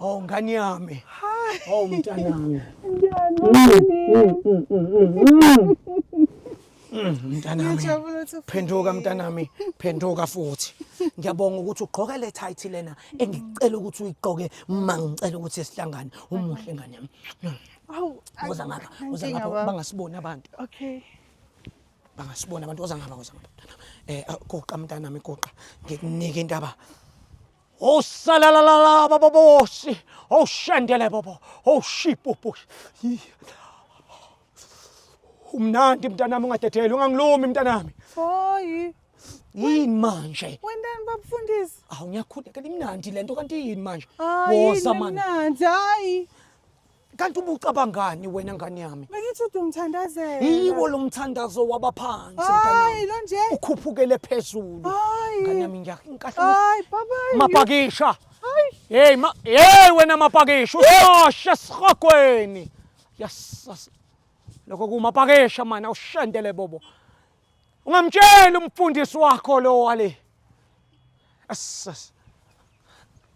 Oh ngani yami. Hayi. Oh mntanami. Mntanami. Ngiyajabula ukuthi Phenduka mntanami, phenduka futhi. Ngiyabonga ukuthi ugqoke le title lena engicela ukuthi uyigqoke mangicela ukuthi sihlangane. Umuhle ngane yami. Awu, Uza ngapha bangasiboni abantu. Okay. Bangasibona abantu oza ngapha. Goqa mntanami goqa. Ngikunika indaba. Osalalala babobosi. Oshandele babo. Oshipopo. Umnandi mntanami ungadedeli ungangilumi mntanami. Hayi. Yini manje? Wendani babufundisi? Awu ngiyakhuleka imnandi lento kanti yini manje? Woza man. Hayi. Kanti ubucabangani wena ngani yami? Bengithi udumthandazela. Yiwo lo mthandazo wabaphansi Hayi lo nje. ukhuphukele phezulu. Hayi. Ngani yami ngiyakahla. Hayi baba. Mapakisha. Hayi. Hey wena mapakisha usosha sikhokweni. Yas. Lokho kumapakisha mana ushandele bobo. Ungamtshela umfundisi wakho lo wale. Asas.